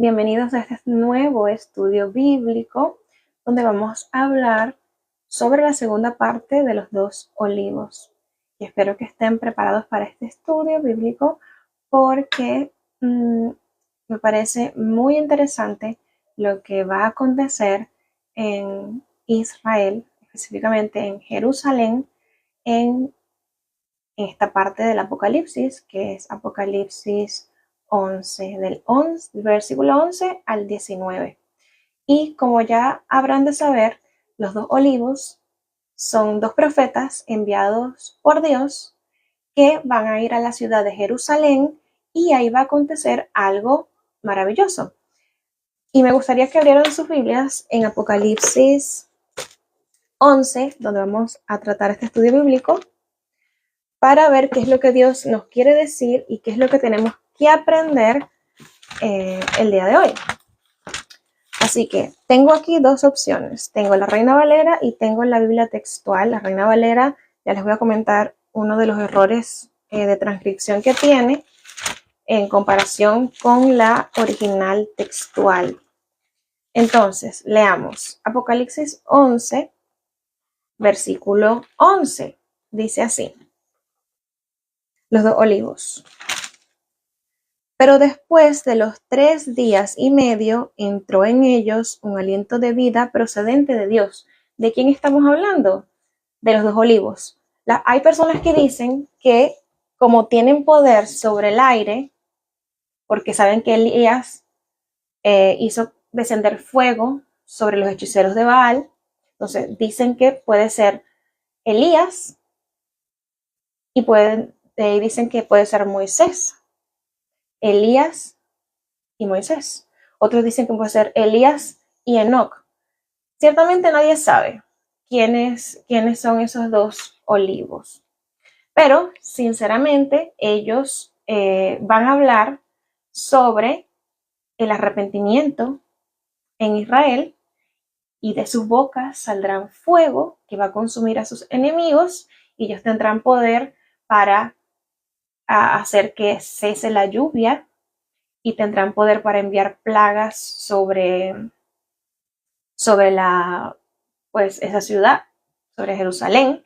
Bienvenidos a este nuevo estudio bíblico donde vamos a hablar sobre la segunda parte de los dos olivos. Y espero que estén preparados para este estudio bíblico porque me parece muy interesante lo que va a acontecer en Israel, específicamente en Jerusalén, en esta parte del Apocalipsis, que es Apocalipsis 11, del versículo 11 al 19. Y como ya habrán de saber, los dos olivos son dos profetas enviados por Dios que van a ir a la ciudad de Jerusalén y ahí va a acontecer algo maravilloso. Y me gustaría que abrieran sus Biblias en Apocalipsis 11, donde vamos a tratar este estudio bíblico, para ver qué es lo que Dios nos quiere decir y qué es lo que tenemos que aprender el día de hoy. Así que tengo aquí dos opciones. Tengo la Reina Valera y tengo la Biblia textual. La Reina Valera, ya les voy a comentar uno de los errores de transcripción que tiene en comparación con la original textual. Entonces, leamos Apocalipsis 11, versículo 11. Dice así: los dos olivos. Pero después de los 3 días y medio entró en ellos un aliento de vida procedente de Dios. ¿De quién estamos hablando? De los dos olivos. Hay personas que dicen que como tienen poder sobre el aire, porque saben que Elías hizo descender fuego sobre los hechiceros de Baal, entonces dicen que puede ser Elías y dicen que puede ser Moisés. Elías y Moisés. Otros dicen que puede ser Elías y Enoc. Ciertamente nadie sabe quiénes son esos dos olivos. Pero, sinceramente, ellos van a hablar sobre el arrepentimiento en Israel y de sus bocas saldrán fuego que va a consumir a sus enemigos y ellos tendrán poder para hacer que cese la lluvia y tendrán poder para enviar plagas sobre esa ciudad, sobre Jerusalén,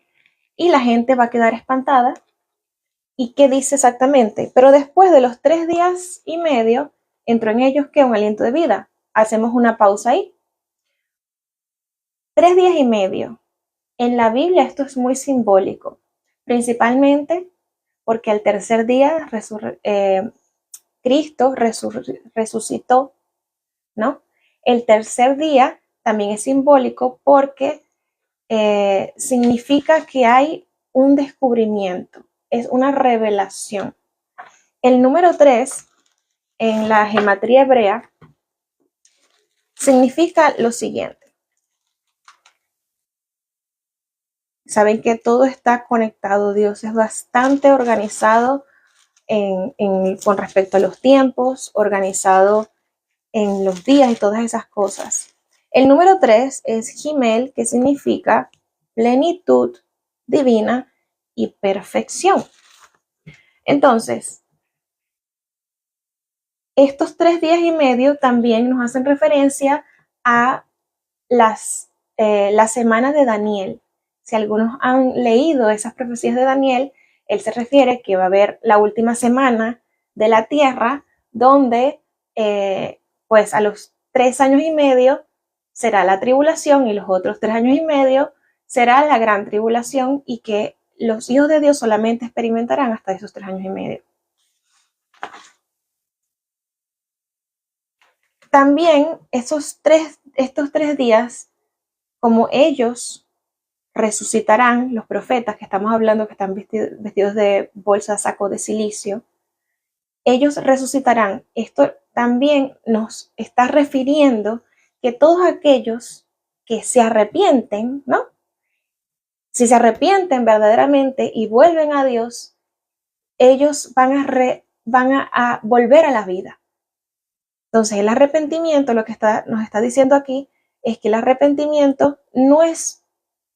y la gente va a quedar espantada. ¿Y qué dice exactamente? Pero después de los 3 días y medio, entró en ellos que un aliento de vida. Hacemos una pausa ahí. 3 días y medio. En la Biblia esto es muy simbólico, principalmente porque al tercer día Cristo resucitó, ¿no? El tercer día también es simbólico porque significa que hay un descubrimiento, es una revelación. El número 3 en la gematría hebrea significa lo siguiente. Saben que todo está conectado, Dios es bastante organizado con respecto a los tiempos, organizado en los días y todas esas cosas. El número 3 es Gimel, que significa plenitud divina y perfección. Entonces, estos 3 días y medio también nos hacen referencia a la semana de Daniel. Si algunos han leído esas profecías de Daniel, él se refiere que va a haber la última semana de la tierra donde pues a los 3 años y medio será la tribulación y los otros 3 años y medio será la gran tribulación y que los hijos de Dios solamente experimentarán hasta esos 3 años y medio. También estos 3 días, como ellos resucitarán, los profetas que estamos hablando que están vestidos de bolsa, saco de silicio, ellos resucitarán. Esto también nos está refiriendo que todos aquellos que se arrepienten, ¿no? Si se arrepienten verdaderamente y vuelven a Dios, ellos van a volver a la vida. Entonces, el arrepentimiento, lo que nos está diciendo aquí, es que el arrepentimiento no es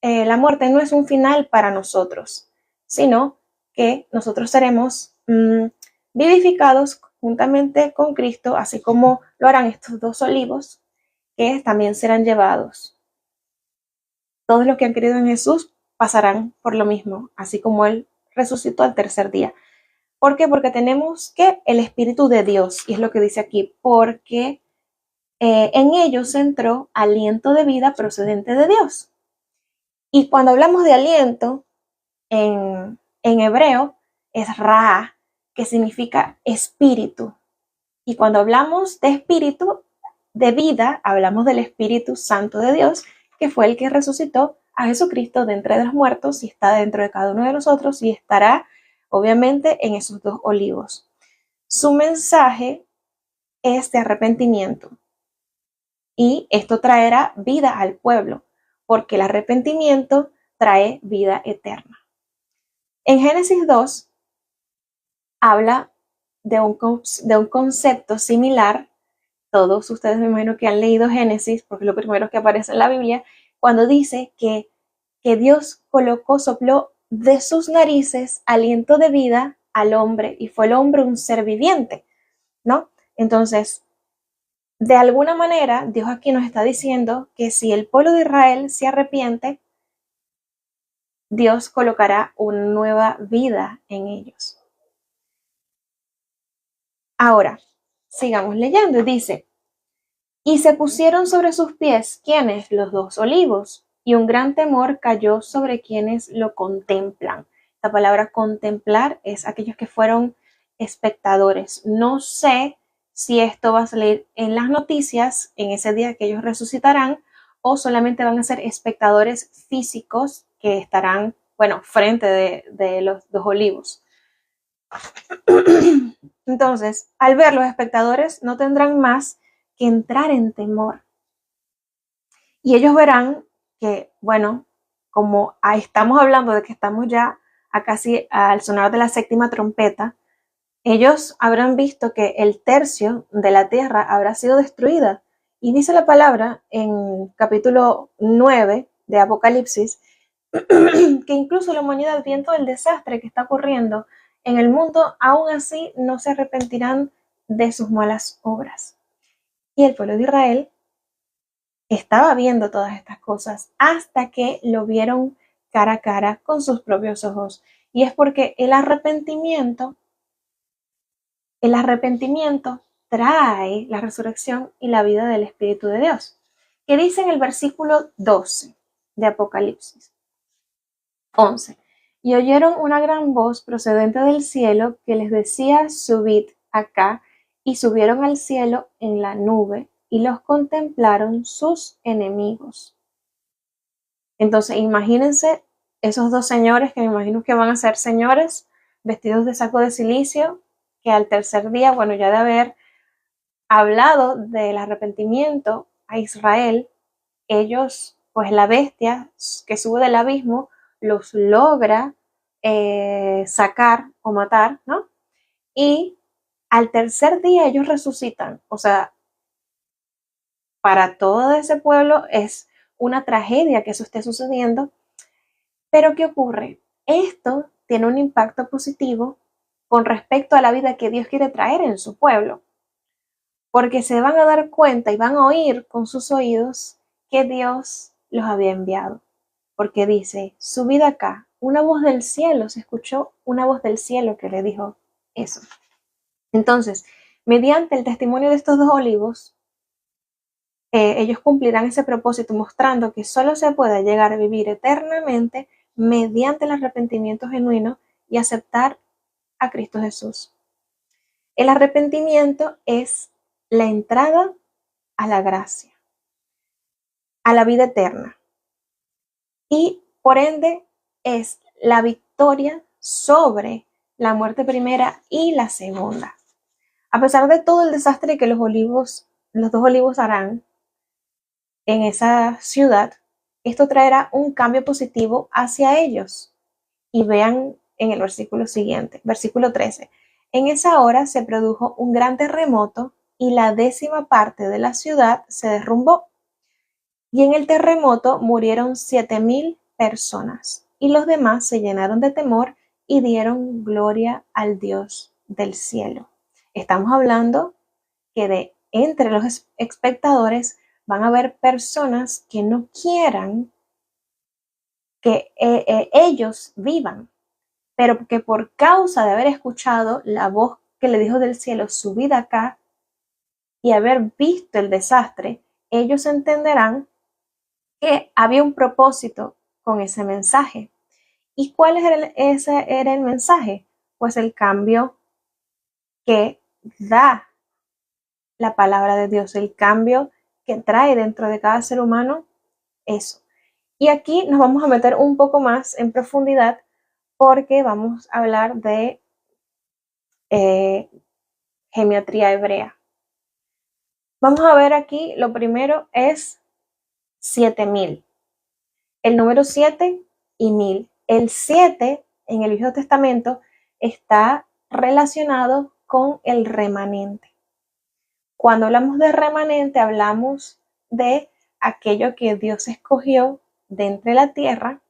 la muerte no es un final para nosotros, sino que nosotros seremos vivificados juntamente con Cristo, así como lo harán estos dos olivos, que también serán llevados. Todos los que han creído en Jesús pasarán por lo mismo, así como Él resucitó al tercer día. ¿Por qué? Porque tenemos que el Espíritu de Dios, y es lo que dice aquí, porque en ellos entró aliento de vida procedente de Dios. Y cuando hablamos de aliento, en hebreo es ra, que significa espíritu. Y cuando hablamos de espíritu, de vida, hablamos del Espíritu Santo de Dios, que fue el que resucitó a Jesucristo de entre los muertos y está dentro de cada uno de nosotros y estará obviamente en esos dos olivos. Su mensaje es de arrepentimiento y esto traerá vida al pueblo, porque el arrepentimiento trae vida eterna. En Génesis 2 habla de un concepto similar. Todos ustedes me imagino que han leído Génesis, porque es lo primero que aparece en la Biblia, cuando dice que Dios sopló de sus narices aliento de vida al hombre, y fue el hombre un ser viviente, ¿no? Entonces, de alguna manera, Dios aquí nos está diciendo que si el pueblo de Israel se arrepiente, Dios colocará una nueva vida en ellos. Ahora, sigamos leyendo. Dice, y se pusieron sobre sus pies, ¿quiénes? Los dos olivos, y un gran temor cayó sobre quienes lo contemplan. La palabra contemplar es aquellos que fueron espectadores. No sé si esto va a salir en las noticias en ese día que ellos resucitarán, o solamente van a ser espectadores físicos que estarán, bueno, frente de los dos olivos. Entonces, al ver los espectadores, no tendrán más que entrar en temor. Y ellos verán que, bueno, como estamos hablando de que estamos ya a casi al sonar de la séptima trompeta, ellos habrán visto que el tercio de la tierra habrá sido destruida. Y dice la palabra en capítulo 9 de Apocalipsis, que incluso la humanidad, viendo el desastre que está ocurriendo en el mundo, aún así no se arrepentirán de sus malas obras. Y el pueblo de Israel estaba viendo todas estas cosas hasta que lo vieron cara a cara con sus propios ojos. Y es porque el arrepentimiento trae la resurrección y la vida del Espíritu de Dios. ¿Qué dice en el versículo 12 de Apocalipsis 11? Y oyeron una gran voz procedente del cielo que les decía, subid acá, y subieron al cielo en la nube, y los contemplaron sus enemigos. Entonces, imagínense esos dos señores, que me imagino que van a ser señores vestidos de saco de silicio, que al tercer día, bueno, ya de haber hablado del arrepentimiento a Israel, ellos, pues la bestia que sube del abismo, los logra sacar o matar, ¿no? Y al tercer día ellos resucitan. O sea, para todo ese pueblo es una tragedia que eso esté sucediendo. Pero ¿qué ocurre? Esto tiene un impacto positivo con respecto a la vida que Dios quiere traer en su pueblo. Porque se van a dar cuenta y van a oír con sus oídos que Dios los había enviado. Porque dice, subid acá. Una voz del cielo, se escuchó una voz del cielo que le dijo eso. Entonces, mediante el testimonio de estos dos olivos, ellos cumplirán ese propósito mostrando que solo se puede llegar a vivir eternamente mediante el arrepentimiento genuino y aceptar a Cristo Jesús. El arrepentimiento es la entrada a la gracia, a la vida eterna, y por ende es la victoria sobre la muerte primera y la segunda. A pesar de todo el desastre que los dos olivos harán en esa ciudad, esto traerá un cambio positivo hacia ellos. Y vean en el versículo siguiente, versículo 13. En esa hora se produjo un gran terremoto y la 10ª parte de la ciudad se derrumbó. Y en el terremoto murieron 7,000 personas. Y los demás se llenaron de temor y dieron gloria al Dios del cielo. Estamos hablando que de entre los espectadores van a haber personas que no quieran que ellos vivan, pero que por causa de haber escuchado la voz que le dijo del cielo su vida acá y haber visto el desastre, ellos entenderán que había un propósito con ese mensaje. ¿Y cuál ese era el mensaje? Pues el cambio que da la palabra de Dios, el cambio que trae dentro de cada ser humano eso. Y aquí nos vamos a meter un poco más en profundidad porque vamos a hablar de gematría hebrea. Vamos a ver aquí, lo primero es 7000. El número 7 y 1000. El 7 en el Viejo Testamento está relacionado con el remanente. Cuando hablamos de remanente, hablamos de aquello que Dios escogió de entre la tierra,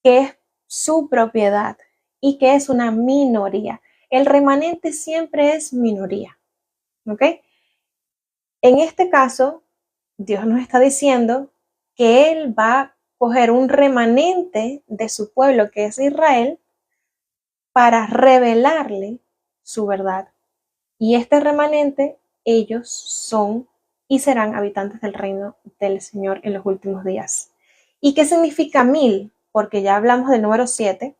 que es su propiedad y que es una minoría. El remanente siempre es minoría. ¿Ok? En este caso, Dios nos está diciendo que Él va a coger un remanente de su pueblo, que es Israel, para revelarle su verdad. Y este remanente, ellos son y serán habitantes del reino del Señor en los últimos días. ¿Y qué significa 1000? Porque ya hablamos del número 7.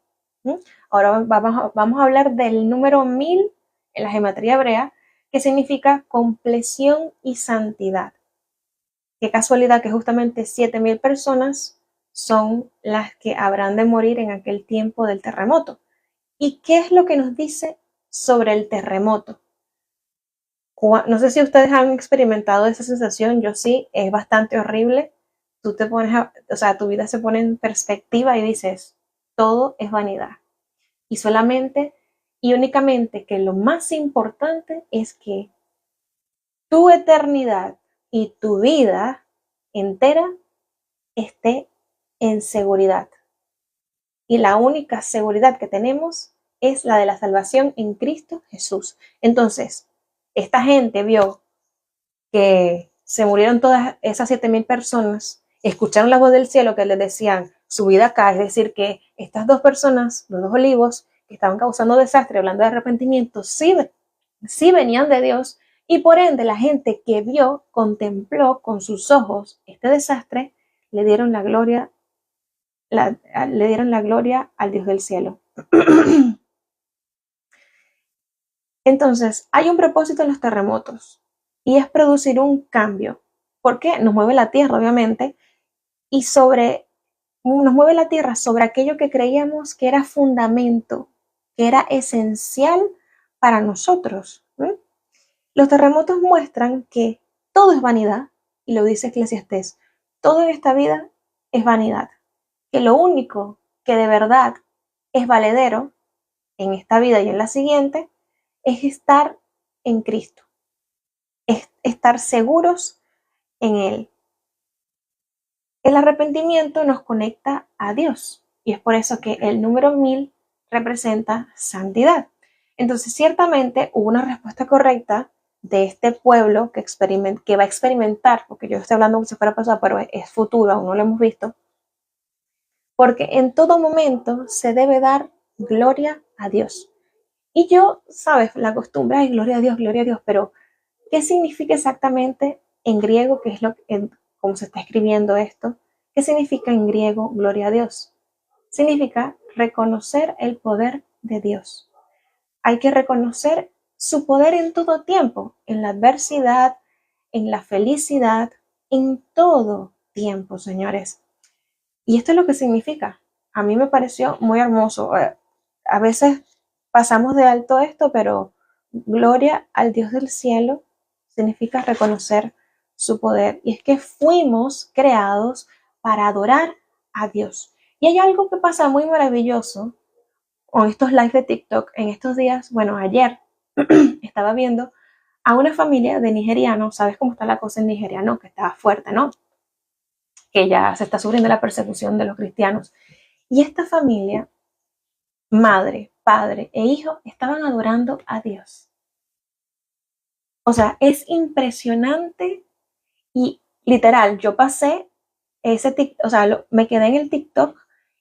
Ahora vamos a hablar del número 1000 en la gematría hebrea, que significa compleción y santidad. Qué casualidad que justamente 7000 personas son las que habrán de morir en aquel tiempo del terremoto. ¿Y qué es lo que nos dice sobre el terremoto? No sé si ustedes han experimentado esa sensación, yo sí, es bastante horrible. Tú te pones, tu vida se pone en perspectiva y dices, todo es vanidad. Y solamente y únicamente que lo más importante es que tu eternidad y tu vida entera esté en seguridad. Y la única seguridad que tenemos es la de la salvación en Cristo Jesús. Entonces, esta gente vio que se murieron todas esas 7000 personas, escucharon la voz del cielo que les decían su vida acá, es decir, que estas dos personas, los dos olivos, que estaban causando desastre, hablando de arrepentimiento, sí venían de Dios, y por ende la gente que vio, contempló con sus ojos este desastre, le dieron la gloria al Dios del cielo. Entonces, hay un propósito en los terremotos y es producir un cambio. ¿Por qué? Nos mueve la tierra, obviamente, y nos mueve la tierra sobre aquello que creíamos que era fundamento, que era esencial para nosotros. Los terremotos muestran que todo es vanidad, y lo dice Eclesiastés, todo en esta vida es vanidad, que lo único que de verdad es valedero en esta vida y en la siguiente es estar en Cristo, es estar seguros en Él. El arrepentimiento nos conecta a Dios y es por eso que el número 1000 representa santidad. Entonces, ciertamente hubo una respuesta correcta de este pueblo que va a experimentar, porque yo estoy hablando como si fuera pasado, pero es futuro, aún no lo hemos visto, porque en todo momento se debe dar gloria a Dios. Y yo, sabes, la costumbre, ay, gloria a Dios, pero ¿qué significa exactamente en griego? ¿Qué es cómo se está escribiendo esto? ¿Qué significa en griego gloria a Dios? Significa reconocer el poder de Dios. Hay que reconocer su poder en todo tiempo, en la adversidad, en la felicidad, en todo tiempo, señores. Y esto es lo que significa. A mí me pareció muy hermoso. A veces pasamos de alto esto, pero gloria al Dios del cielo significa reconocer su poder. Y es que fuimos creados para adorar a Dios. Y hay algo que pasa muy maravilloso con estos lives de TikTok en estos días. Bueno, ayer estaba viendo a una familia de nigerianos. ¿Sabes cómo está la cosa en Nigeria? No, que está fuerte, ¿no? Que ya se está sufriendo la persecución de los cristianos. Y esta familia, madre, Padre e Hijo estaban adorando a Dios. O sea, es impresionante y literal, yo pasé o sea, me quedé en el TikTok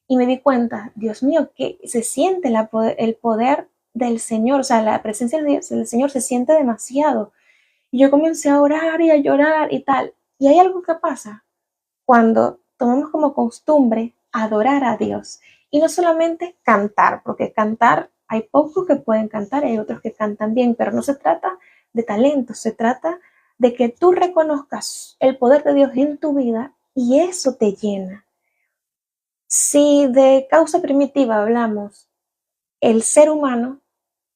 y me di cuenta, Dios mío, que se siente el poder del Señor, o sea, la presencia del Señor se siente demasiado. Y yo comencé a orar y a llorar y tal. Y hay algo que pasa cuando tomamos como costumbre adorar a Dios. Y no solamente cantar, porque cantar, hay pocos que pueden cantar, hay otros que cantan bien, pero no se trata de talento, se trata de que tú reconozcas el poder de Dios en tu vida y eso te llena. Si de causa primitiva hablamos, el ser humano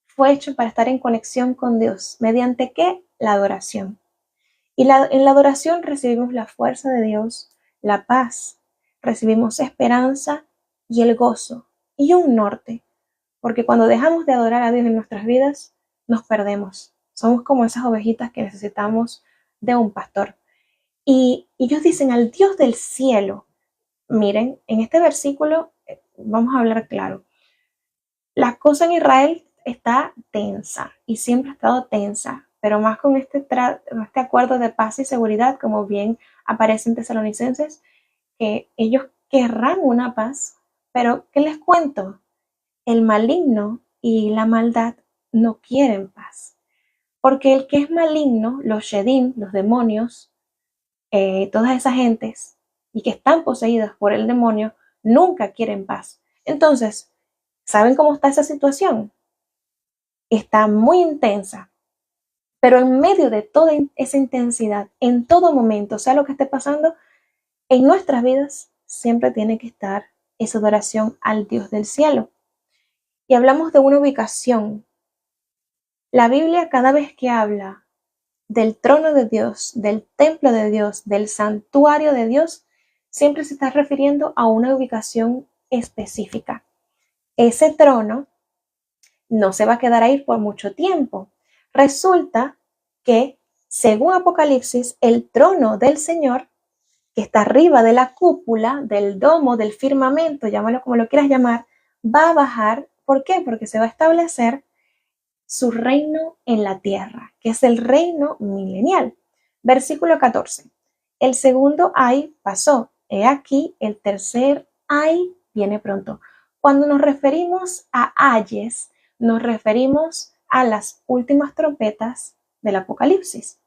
fue hecho para estar en conexión con Dios. ¿Mediante qué? La adoración. Y en la adoración recibimos la fuerza de Dios, la paz, recibimos esperanza y el gozo y un norte. Porque cuando dejamos de adorar a Dios en nuestras vidas, nos perdemos. Somos como esas ovejitas que necesitamos de un pastor. Y ellos dicen al Dios del cielo. Miren, en este versículo vamos a hablar claro. La cosa en Israel está tensa y siempre ha estado tensa, pero más con este acuerdo de paz y seguridad, como bien aparece en Tesalonicenses, que ellos querrán una paz, pero ¿qué les cuento? El maligno y la maldad no quieren paz, porque el que es maligno, los shedim, los demonios, todas esas gentes y que están poseídas por el demonio, nunca quieren paz. Entonces, ¿saben cómo está esa situación? Está muy intensa, pero en medio de toda esa intensidad, en todo momento, sea lo que esté pasando, en nuestras vidas siempre tiene que estar esa adoración al Dios del cielo. Y hablamos de una ubicación. La Biblia cada vez que habla del trono de Dios, del templo de Dios, del santuario de Dios, siempre se está refiriendo a una ubicación específica. Ese trono no se va a quedar ahí por mucho tiempo. Resulta que, según Apocalipsis, el trono del Señor, que está arriba de la cúpula, del domo, del firmamento, llámalo como lo quieras llamar, va a bajar. ¿Por qué? Porque se va a establecer su reino en la tierra, que es el reino milenial. Versículo 14. El segundo ay pasó. He aquí, el tercer ay viene pronto. Cuando nos referimos a ayes, nos referimos a las últimas trompetas del Apocalipsis.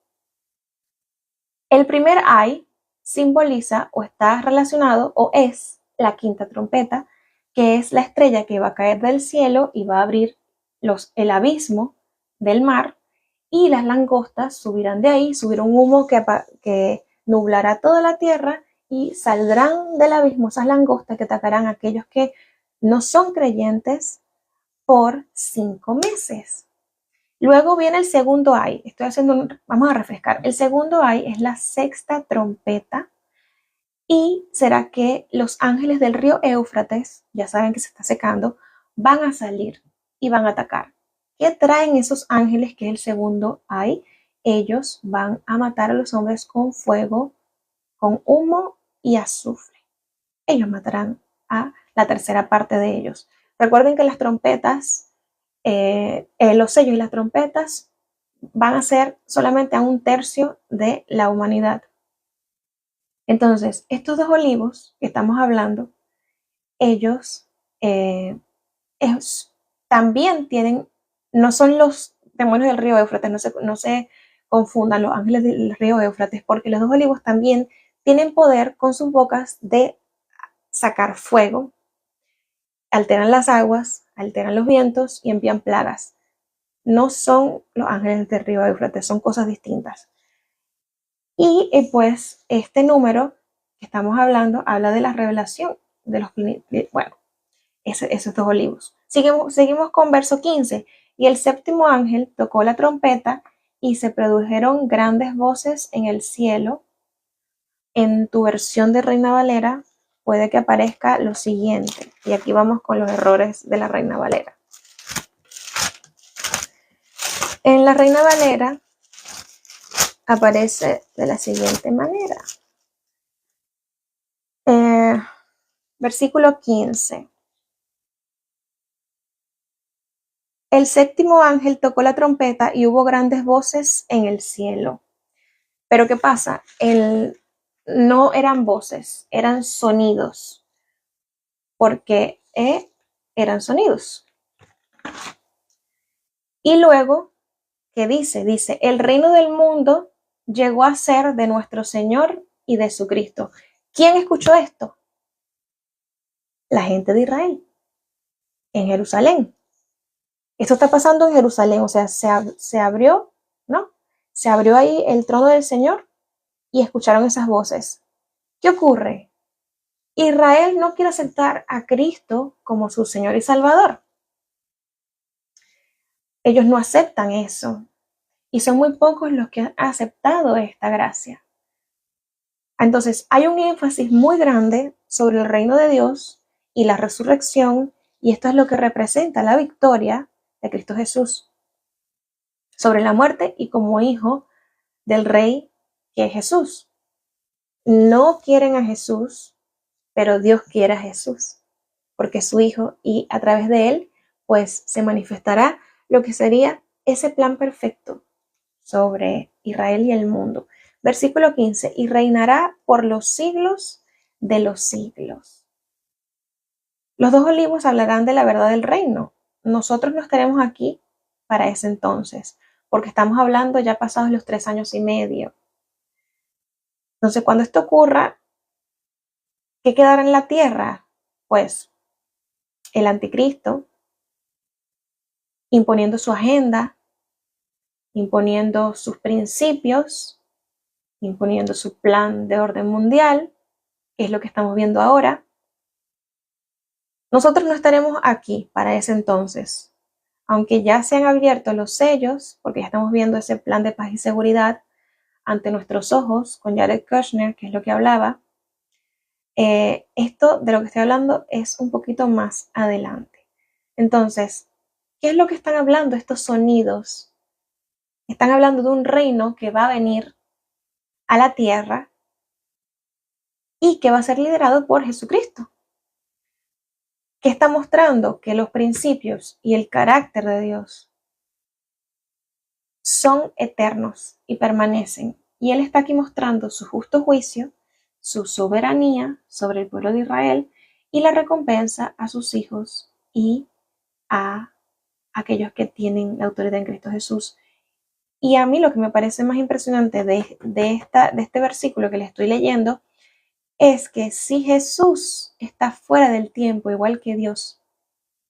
El primer ay simboliza o está relacionado o es la quinta trompeta, que es la estrella que va a caer del cielo y va a abrir el abismo del mar, y las langostas subirán de ahí, subirá un humo que nublará toda la tierra y saldrán del abismo esas langostas que atacarán a aquellos que no son creyentes por 5 meses. Luego viene el segundo ay. Vamos a refrescar. El segundo ay es la sexta trompeta y será que los ángeles del río Éufrates, ya saben que se está secando, van a salir y van a atacar. ¿Qué traen esos ángeles que es el segundo ay? Ellos van a matar a los hombres con fuego, con humo y azufre. Ellos matarán a la tercera parte de ellos. Recuerden que las trompetas, los sellos y las trompetas van a ser solamente a 1/3 de la humanidad. Entonces, estos dos olivos que estamos hablando, ellos también tienen, no son los demonios del río Éufrates, no se confundan los ángeles del río Éufrates, porque los dos olivos también tienen poder con sus bocas de sacar fuego, alteran las aguas, alteran los vientos y envían plagas. No son los ángeles del río Éufrates, son cosas distintas. Y pues este número que estamos hablando habla de la revelación de los, bueno, esos dos olivos. Seguimos con verso 15. Y el séptimo ángel tocó la trompeta y se produjeron grandes voces en el cielo. En tu versión de Reina Valera puede que aparezca lo siguiente. Y aquí vamos con los errores de la Reina Valera. En la Reina Valera aparece de la siguiente manera. Versículo 15. El séptimo ángel tocó la trompeta y hubo grandes voces en el cielo. Pero ¿qué pasa? No eran voces, eran sonidos, porque eran sonidos. Y luego, ¿qué dice? Dice, el reino del mundo llegó a ser de nuestro Señor y de su Cristo. ¿Quién escuchó esto? La gente de Israel, en Jerusalén. Esto está pasando en Jerusalén, o sea, se abrió, ¿no? Se abrió ahí el trono del Señor y escucharon esas voces. ¿Qué ocurre? Israel no quiere aceptar a Cristo como su Señor y Salvador. Ellos no aceptan eso y son muy pocos los que han aceptado esta gracia. Entonces, hay un énfasis muy grande sobre el reino de Dios y la resurrección, y esto es lo que representa la victoria de Cristo Jesús sobre la muerte y como hijo del rey que es Jesús. No quieren a Jesús, pero Dios quiere a Jesús, porque es su hijo y a través de él, pues se manifestará lo que sería ese plan perfecto sobre Israel y el mundo. Versículo 15, y reinará por los siglos de los siglos. Los dos olivos hablarán de la verdad del reino. Nosotros no estaremos aquí para ese entonces, porque estamos hablando ya pasados los 3 años y medio. Entonces, cuando esto ocurra, ¿qué quedará en la tierra? Pues el anticristo imponiendo su agenda, imponiendo sus principios, imponiendo su plan de orden mundial, que es lo que estamos viendo ahora. Nosotros no estaremos aquí para ese entonces, aunque ya se han abierto los sellos, porque ya estamos viendo ese plan de paz y seguridad ante nuestros ojos con Jared Kushner, que es lo que hablaba. Esto de lo que estoy hablando es un poquito más adelante. Entonces, ¿qué es lo que están hablando estos sonidos? Están hablando de un reino que va a venir a la tierra y que va a ser liderado por Jesucristo. ¿Qué está mostrando? Que los principios y el carácter de Dios son eternos y permanecen. Y Él está aquí mostrando su justo juicio, su soberanía sobre el pueblo de Israel y la recompensa a sus hijos y a aquellos que tienen la autoridad en Cristo Jesús. Y a mí lo que me parece más impresionante de este versículo que le estoy leyendo es que si Jesús está fuera del tiempo, igual que Dios,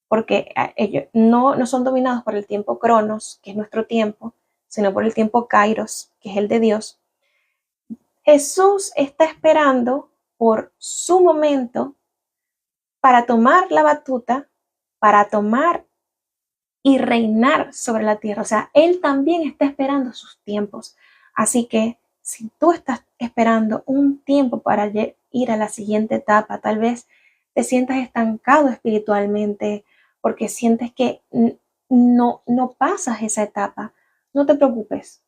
porque ellos no son dominados por el tiempo Cronos, que es nuestro tiempo, sino por el tiempo Kairos, que es el de Dios. Jesús está esperando por su momento para tomar la batuta, para tomar y reinar sobre la tierra. O sea, Él también está esperando sus tiempos. Así que si tú estás esperando un tiempo para ir a la siguiente etapa, tal vez te sientas estancado espiritualmente porque sientes que no pasas esa etapa. No te preocupes.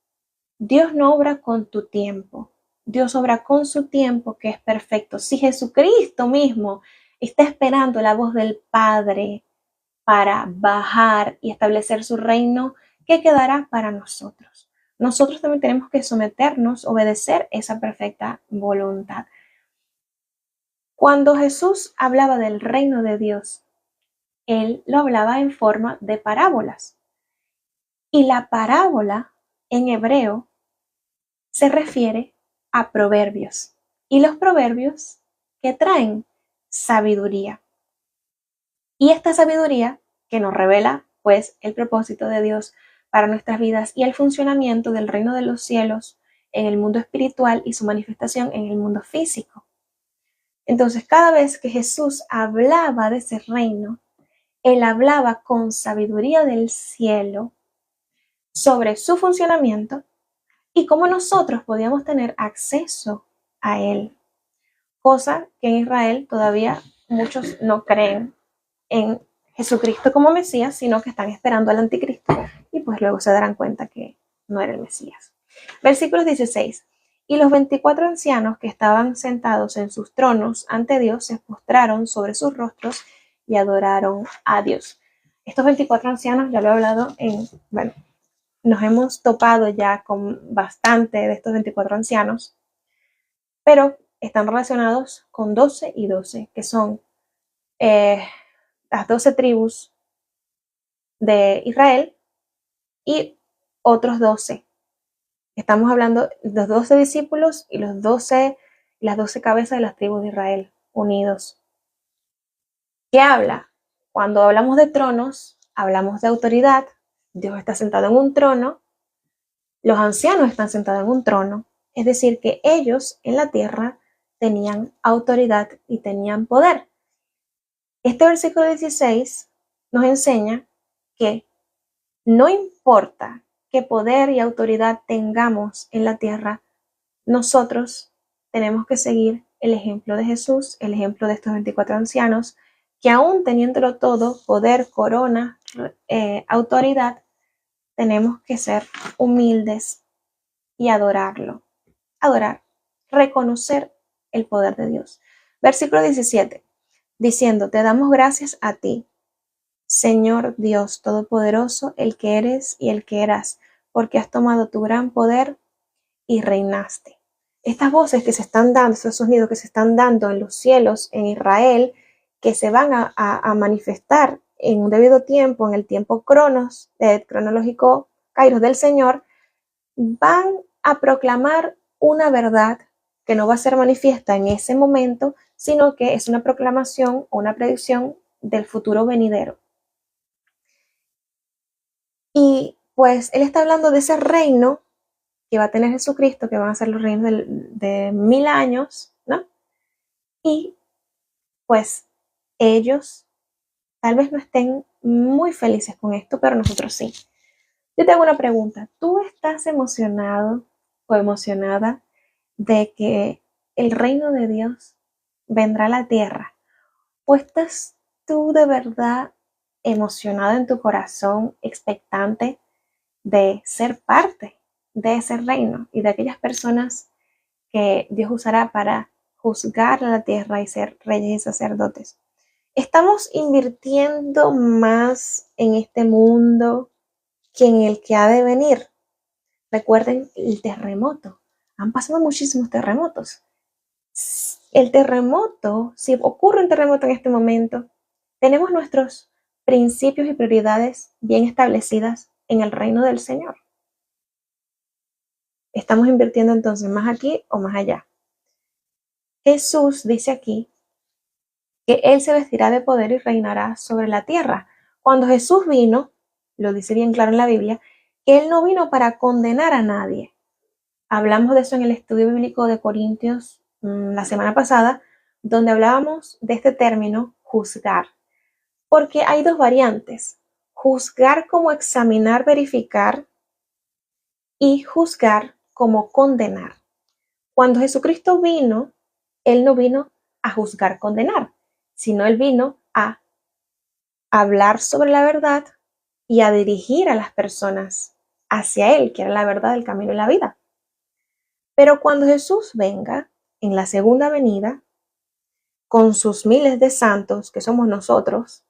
Dios no obra con tu tiempo. Dios obra con su tiempo que es perfecto. Si Jesucristo mismo está esperando la voz del Padre para bajar y establecer su reino, ¿qué quedará para nosotros? Nosotros también tenemos que someternos, obedecer esa perfecta voluntad. Cuando Jesús hablaba del reino de Dios, Él lo hablaba en forma de parábolas. Y la parábola en hebreo se refiere a proverbios. Y los proverbios que traen sabiduría. Y esta sabiduría que nos revela pues el propósito de Dios para nuestras vidas y el funcionamiento del reino de los cielos en el mundo espiritual y su manifestación en el mundo físico. Entonces, cada vez que Jesús hablaba de ese reino, Él hablaba con sabiduría del cielo sobre su funcionamiento y cómo nosotros podíamos tener acceso a Él. Cosa que en Israel todavía muchos no creen en Jesucristo como Mesías, sino que están esperando al anticristo y pues luego se darán cuenta que no era el Mesías. Versículos 16. Y los 24 ancianos que estaban sentados en sus tronos ante Dios se postraron sobre sus rostros y adoraron a Dios. Estos 24 ancianos, ya lo he hablado bueno, nos hemos topado ya con bastante de estos 24 ancianos, pero están relacionados con 12 y 12, que son las 12 tribus de Israel y otros 12. Estamos hablando de los 12 discípulos y las 12 cabezas de las tribus de Israel unidos. ¿Qué habla? Cuando hablamos de tronos, hablamos de autoridad. Dios está sentado en un trono, los ancianos están sentados en un trono, es decir, que ellos en la tierra tenían autoridad y tenían poder. Este versículo 16 nos enseña que no importa qué poder y autoridad tengamos en la tierra, nosotros tenemos que seguir el ejemplo de Jesús, el ejemplo de estos 24 ancianos, que aún teniéndolo todo, poder, corona, autoridad, tenemos que ser humildes y adorarlo. Adorar, reconocer el poder de Dios. Versículo 17, diciendo, te damos gracias a ti, Señor Dios Todopoderoso, el que eres y el que eras, porque has tomado tu gran poder y reinaste. Estas voces que se están dando, estos sonidos que se están dando en los cielos, en Israel, que se van a manifestar en un debido tiempo, en el tiempo cronológico Kairos del Señor, van a proclamar una verdad que no va a ser manifiesta en ese momento, sino que es una proclamación o una predicción del futuro venidero. Y pues él está hablando de ese reino que va a tener Jesucristo, que van a ser los reinos de 1000 años, ¿no? Y pues ellos tal vez no estén muy felices con esto, pero nosotros sí. Yo te hago una pregunta. ¿Tú estás emocionado o emocionada de que el reino de Dios vendrá a la tierra? ¿O estás tú de verdad emocionado en tu corazón, expectante de ser parte de ese reino y de aquellas personas que Dios usará para juzgar la tierra y ser reyes y sacerdotes? ¿Estamos invirtiendo más en este mundo que en el que ha de venir? Recuerden el terremoto. Han pasado muchísimos terremotos. El terremoto, si ocurre un terremoto en este momento, tenemos nuestros principios y prioridades bien establecidas en el reino del Señor. Estamos invirtiendo entonces más aquí o más allá. Jesús dice aquí que Él se vestirá de poder y reinará sobre la tierra. Cuando Jesús vino, lo dice bien claro en la Biblia, que Él no vino para condenar a nadie. Hablamos de eso en el estudio bíblico de Corintios la semana pasada, donde hablábamos de este término, juzgar. Porque hay dos variantes, juzgar como examinar, verificar, y juzgar como condenar. Cuando Jesucristo vino, Él no vino a juzgar, condenar, sino Él vino a hablar sobre la verdad y a dirigir a las personas hacia Él, que era la verdad, el camino y la vida. Pero cuando Jesús venga en la segunda venida, con sus miles de santos, que somos nosotros,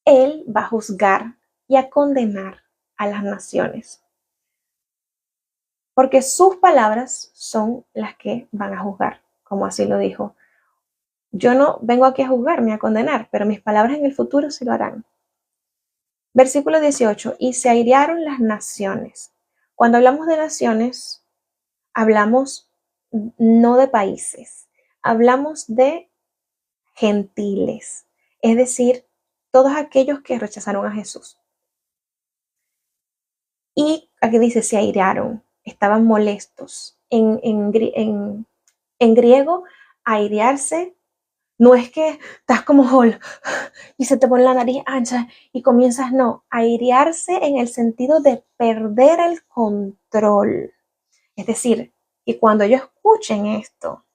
Él va a juzgar y a condenar a las naciones. Porque sus palabras son las que van a juzgar, como así lo dijo. Yo no vengo aquí a juzgar ni a condenar, pero mis palabras en el futuro sí lo harán. Versículo 18, y se airearon las naciones. Cuando hablamos de naciones, hablamos no de países, hablamos de gentiles, es decir, todos aquellos que rechazaron a Jesús. Y aquí dice, se airearon, estaban molestos. En griego, airearse no es que estás como Hall y se te pone la nariz ancha y comienzas, no, airearse en el sentido de perder el control. Es decir, que cuando ellos escuchen esto,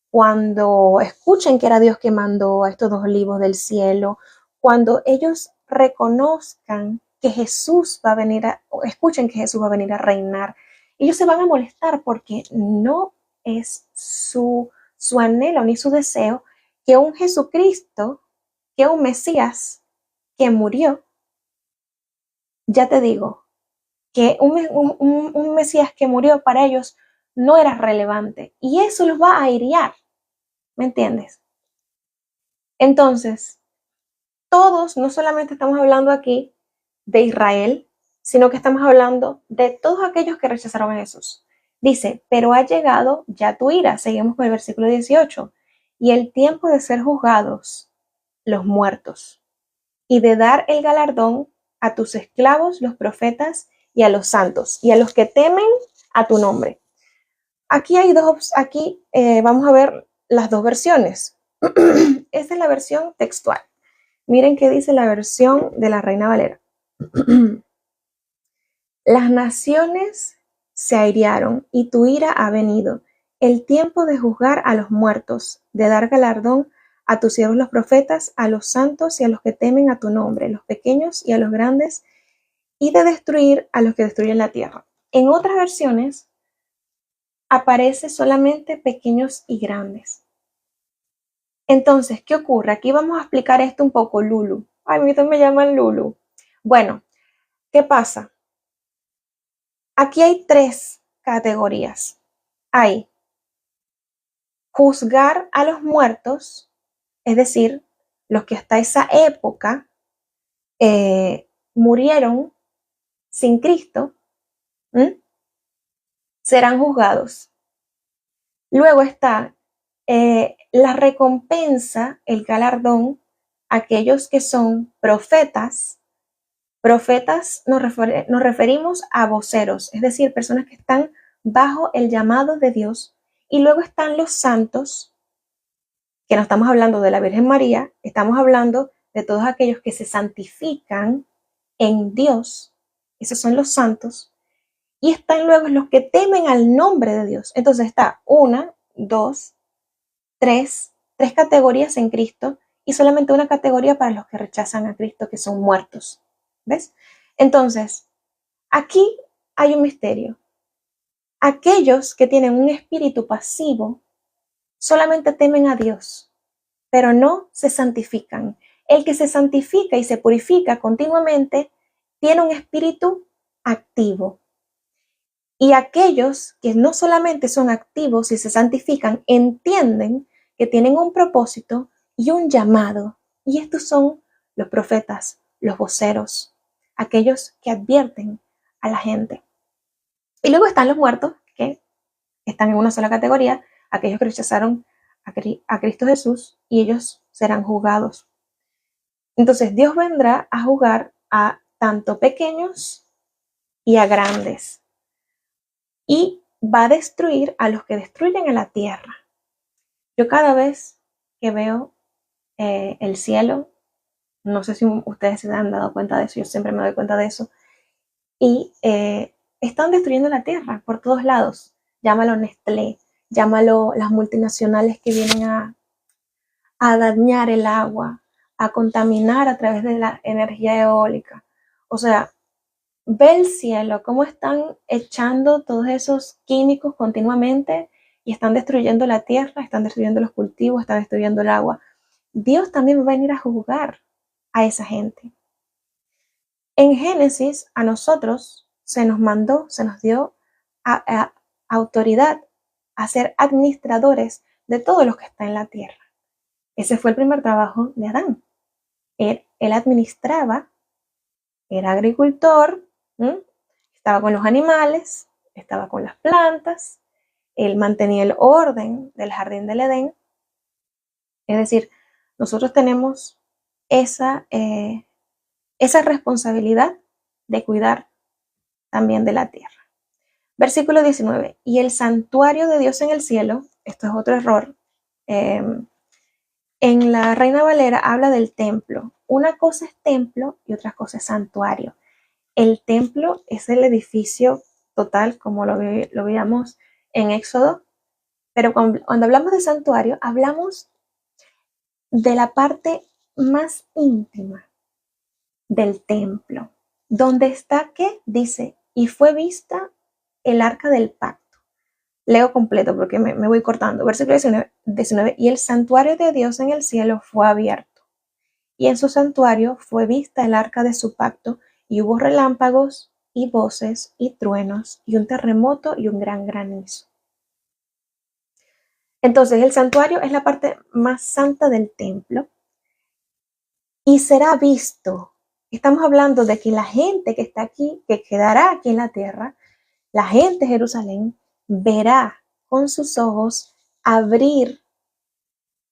cuando escuchen que era Dios que mandó a estos dos olivos del cielo, cuando ellos reconozcan que Jesús va a venir o escuchen que Jesús va a venir a reinar, ellos se van a molestar porque no es su anhelo ni su deseo que un Jesucristo, que un Mesías, que murió, ya te digo que un Mesías que murió para ellos no era relevante y eso los va a airear, ¿me entiendes? Entonces, todos, no solamente estamos hablando aquí de Israel, sino que estamos hablando de todos aquellos que rechazaron a Jesús. Dice, pero ha llegado ya tu ira, seguimos con el versículo 18, y el tiempo de ser juzgados los muertos, y de dar el galardón a tus esclavos, los profetas, y a los santos, y a los que temen a tu nombre. Aquí hay vamos a ver las dos versiones. Esta es la versión textual. Miren qué dice la versión de la Reina Valera. Las naciones se airearon y tu ira ha venido. El tiempo de juzgar a los muertos, de dar galardón a tus siervos los profetas, a los santos y a los que temen a tu nombre, los pequeños y a los grandes, y de destruir a los que destruyen la tierra. En otras versiones aparece solamente pequeños y grandes. Entonces, ¿qué ocurre? Aquí vamos a explicar esto un poco, Lulu. Ay, a mí también me llaman Lulu. Bueno, ¿qué pasa? Aquí hay 3 categorías. Hay juzgar a los muertos, es decir, los que hasta esa época murieron sin Cristo, serán juzgados. Luego está la recompensa, el galardón, aquellos que son profetas. Profetas nos referimos a voceros, es decir, personas que están bajo el llamado de Dios. Y luego están los santos, que no estamos hablando de la Virgen María, estamos hablando de todos aquellos que se santifican en Dios. Esos son los santos. Y están luego los que temen al nombre de Dios. Entonces está 1, 2, 3 categorías en Cristo y solamente una categoría para los que rechazan a Cristo, que son muertos. ¿Ves? Entonces, aquí hay un misterio. Aquellos que tienen un espíritu pasivo solamente temen a Dios, pero no se santifican. El que se santifica y se purifica continuamente tiene un espíritu activo. Y aquellos que no solamente son activos y se santifican, entienden que tienen un propósito y un llamado. Y estos son los profetas, los voceros, aquellos que advierten a la gente. Y luego están los muertos, que están en una sola categoría, aquellos que rechazaron a Cristo Jesús, y ellos serán juzgados. Entonces Dios vendrá a juzgar a tanto pequeños y a grandes. Y va a destruir a los que destruyen a la tierra. Yo cada vez que veo el cielo, no sé si ustedes se han dado cuenta de eso, yo siempre me doy cuenta de eso, y están destruyendo la tierra por todos lados. Llámalo Nestlé, llámalo las multinacionales que vienen a dañar el agua, a contaminar a través de la energía eólica. O sea, ve el cielo, cómo están echando todos esos químicos continuamente y están destruyendo la tierra, están destruyendo los cultivos, están destruyendo el agua. Dios también va a venir a juzgar a esa gente. En Génesis, a nosotros se nos mandó, se nos dio autoridad a ser administradores de todo lo que está en la tierra. Ese fue el primer trabajo de Adán. Él administraba, era agricultor, estaba con los animales, estaba con las plantas, él mantenía el orden del jardín del Edén. Es decir, nosotros tenemos esa responsabilidad de cuidar también de la tierra. Versículo 19. Y el santuario de Dios en el cielo, esto es otro error, en la Reina Valera habla del templo. Una cosa es templo y otra cosa es santuario. El templo es el edificio total, como lo veíamos en Éxodo, pero cuando hablamos de santuario, hablamos de la parte más íntima del templo, donde está, ¿qué? Dice, y fue vista el arca del pacto. Leo completo porque me voy cortando. Versículo 19, y el santuario de Dios en el cielo fue abierto, y en su santuario fue vista el arca de su pacto, y hubo relámpagos y voces y truenos y un terremoto y un gran granizo. Entonces el santuario es la parte más santa del templo y será visto. Estamos hablando de que la gente que está aquí, que quedará aquí en la tierra, la gente de Jerusalén verá con sus ojos abrir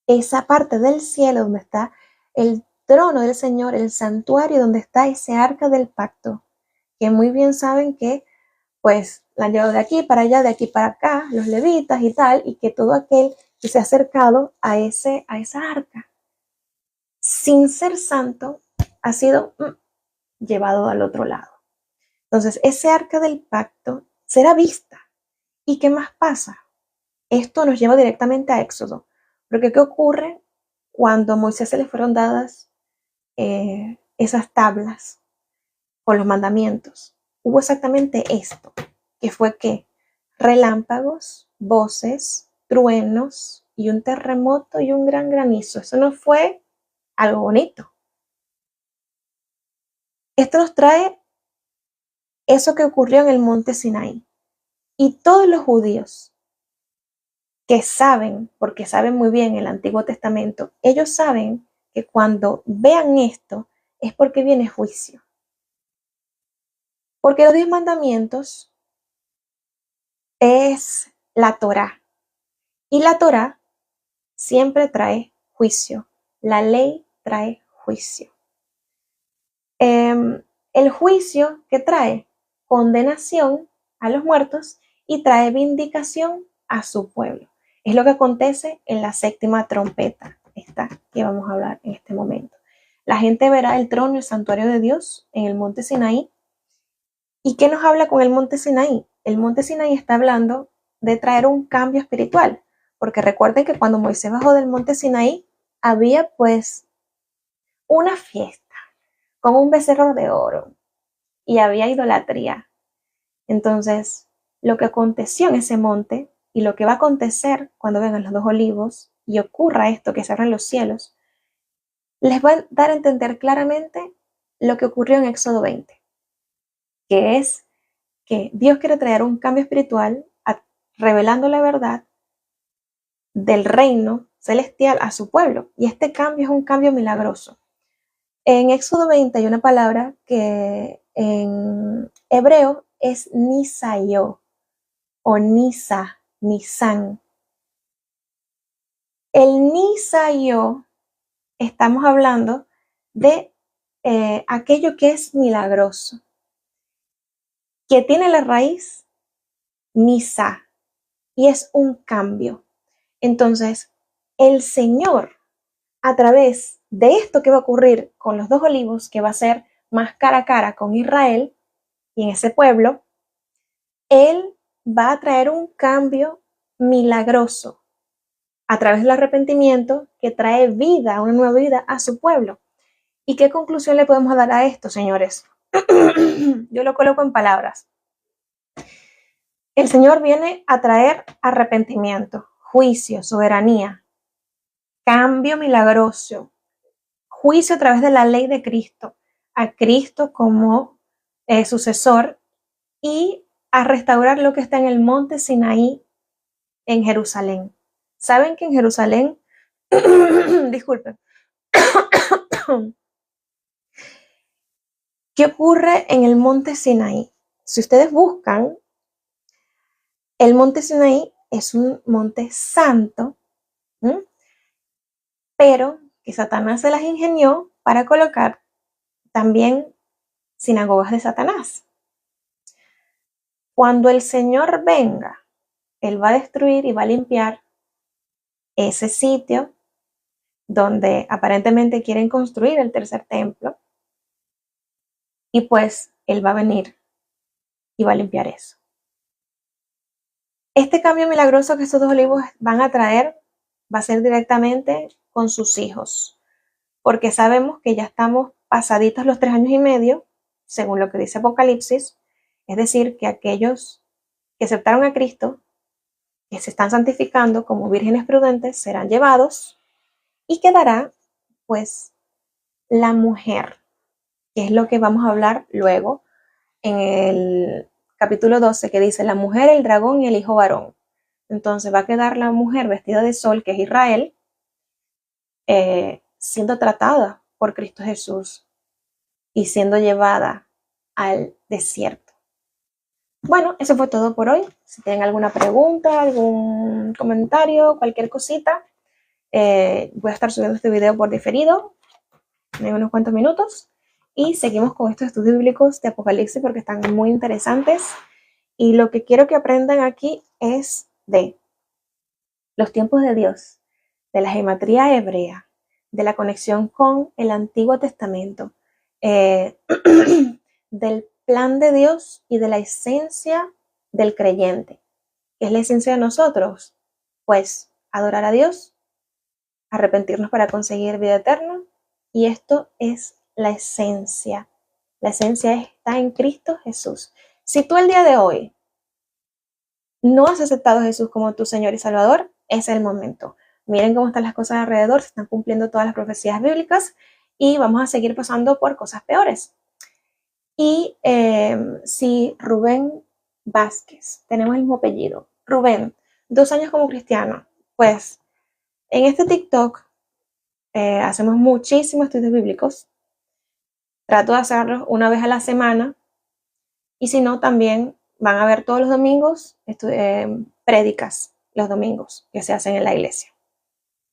esa parte del cielo donde está el trono del Señor, el santuario donde está ese arca del pacto, que muy bien saben que pues la han llevado de aquí para allá, de aquí para acá, los levitas y tal, y que todo aquel que se ha acercado a esa arca, sin ser santo, ha sido llevado al otro lado. Entonces, ese arca del pacto será vista. ¿Y qué más pasa? Esto nos lleva directamente a Éxodo. Porque ¿qué ocurre cuando a Moisés se le fueron dadas esas tablas con los mandamientos? Hubo exactamente esto, que fue que relámpagos, voces, truenos y un terremoto y un gran granizo. Eso no fue algo bonito. Esto nos trae eso que ocurrió en el monte Sinaí. Y todos los judíos que saben, porque saben muy bien el Antiguo Testamento, ellos saben que cuando vean esto es porque viene juicio. Porque los 10 mandamientos es la Torá. Y la Torá siempre trae juicio. La ley trae juicio. El juicio que trae condenación a los muertos y trae vindicación a su pueblo. Es lo que acontece en la séptima trompeta, esta que vamos a hablar en este momento. La gente verá el trono y el santuario de Dios en el monte Sinaí. ¿Y qué nos habla con el monte Sinaí? El monte Sinaí está hablando de traer un cambio espiritual, porque recuerden que cuando Moisés bajó del monte Sinaí, había pues una fiesta con un becerro de oro y había idolatría. Entonces, lo que aconteció en ese monte y lo que va a acontecer cuando vengan los 2 olivos y ocurra esto, que se abran los cielos, les va a dar a entender claramente lo que ocurrió en Éxodo 20, que es que Dios quiere traer un cambio espiritual revelando la verdad del reino celestial a su pueblo. Y este cambio es un cambio milagroso. En Éxodo 20 hay una palabra que en hebreo es nisayo o nisa, nisan. El nisayo, estamos hablando de aquello que es milagroso, que tiene la raíz nisa y es un cambio. Entonces, el Señor, a través de esto que va a ocurrir con los 2 olivos, que va a ser más cara a cara con Israel y en ese pueblo, Él va a traer un cambio milagroso a través del arrepentimiento que trae vida, una nueva vida a su pueblo. ¿Y qué conclusión le podemos dar a esto, señores? Yo lo coloco en palabras. El Señor viene a traer arrepentimiento, juicio, soberanía, cambio milagroso, juicio a través de la ley de Cristo, a Cristo como sucesor y a restaurar lo que está en el monte Sinaí en Jerusalén. ¿Saben que en Jerusalén, disculpen, qué ocurre en el monte Sinaí? Si ustedes buscan, el monte Sinaí es un monte santo, pero que Satanás se las ingenió para colocar también sinagogas de Satanás. Cuando el Señor venga, Él va a destruir y va a limpiar ese sitio donde aparentemente quieren construir el tercer templo, y pues Él va a venir y va a limpiar eso. Este cambio milagroso que estos 2 olivos van a traer va a ser directamente con sus hijos, porque sabemos que ya estamos pasaditos los 3 años y medio, según lo que dice Apocalipsis, es decir, que aquellos que aceptaron a Cristo, que se están santificando como vírgenes prudentes, serán llevados y quedará pues la mujer, que es lo que vamos a hablar luego en el capítulo 12, que dice la mujer, el dragón y el hijo varón. Entonces va a quedar la mujer vestida de sol, que es Israel, siendo tratada por Cristo Jesús y siendo llevada al desierto. Bueno, eso fue todo por hoy. Si tienen alguna pregunta, algún comentario, cualquier cosita, voy a estar subiendo este video por diferido en unos cuantos minutos. Y seguimos con estos estudios bíblicos de Apocalipsis porque están muy interesantes. Y lo que quiero que aprendan aquí es de los tiempos de Dios, de la gematría hebrea, de la conexión con el Antiguo Testamento, del plan de Dios y de la esencia del creyente. ¿Qué es la esencia de nosotros? Pues adorar a Dios, arrepentirnos para conseguir vida eterna, y esto es la esencia. La esencia está en Cristo Jesús. Si tú el día de hoy no has aceptado a Jesús como tu Señor y Salvador, es el momento. Miren cómo están las cosas alrededor, se están cumpliendo todas las profecías bíblicas y vamos a seguir pasando por cosas peores. Y si Rubén Vázquez, tenemos el mismo apellido, Rubén, 2 años como cristiano, pues en este TikTok hacemos muchísimos estudios bíblicos, trato de hacerlos una vez a la semana y si no también van a ver todos los domingos prédicas los domingos que se hacen en la iglesia.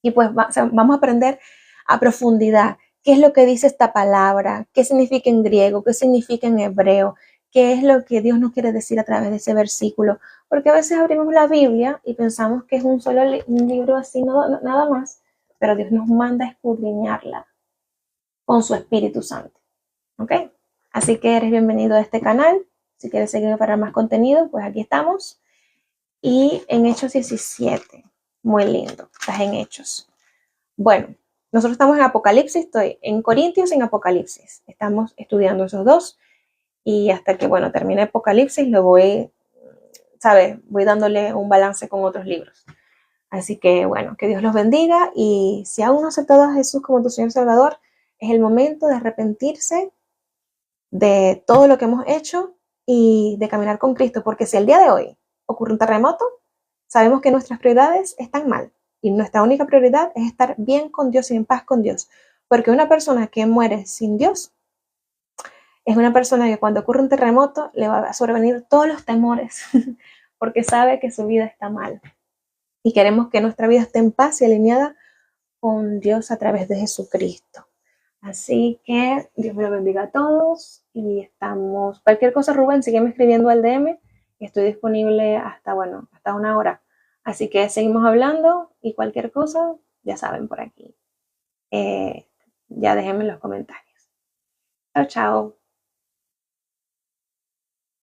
Y pues vamos a aprender a profundidad qué es lo que dice esta palabra, qué significa en griego, qué significa en hebreo, qué es lo que Dios nos quiere decir a través de ese versículo. Porque a veces abrimos la Biblia y pensamos que es un solo libro así, nada más, pero Dios nos manda a escudriñarla con su Espíritu Santo. ¿Ok? Así que eres bienvenido a este canal. Si quieres seguir para más contenido, pues aquí estamos. Y en Hechos 17, muy lindo, estás en Hechos. Bueno, nosotros estamos en Apocalipsis, estoy en Corintios y en Apocalipsis. Estamos estudiando esos dos y hasta que, bueno, termine Apocalipsis lo voy, ¿sabes? Voy dándole un balance con otros libros. Así que, bueno, que Dios los bendiga y si aún no has aceptado a Jesús como tu Señor y Salvador, es el momento de arrepentirse de todo lo que hemos hecho y de caminar con Cristo, porque si el día de hoy ocurre un terremoto, sabemos que nuestras prioridades están mal y nuestra única prioridad es estar bien con Dios y en paz con Dios, porque una persona que muere sin Dios es una persona que cuando ocurre un terremoto le va a sobrevenir todos los temores, porque sabe que su vida está mal y queremos que nuestra vida esté en paz y alineada con Dios a través de Jesucristo. Así que Dios me lo bendiga a todos y estamos, cualquier cosa Rubén, sígueme escribiendo al DM y estoy disponible hasta, bueno, hasta 1 hora. Así que seguimos hablando y cualquier cosa, ya saben por aquí. Ya déjenme en los comentarios. Chao, chao.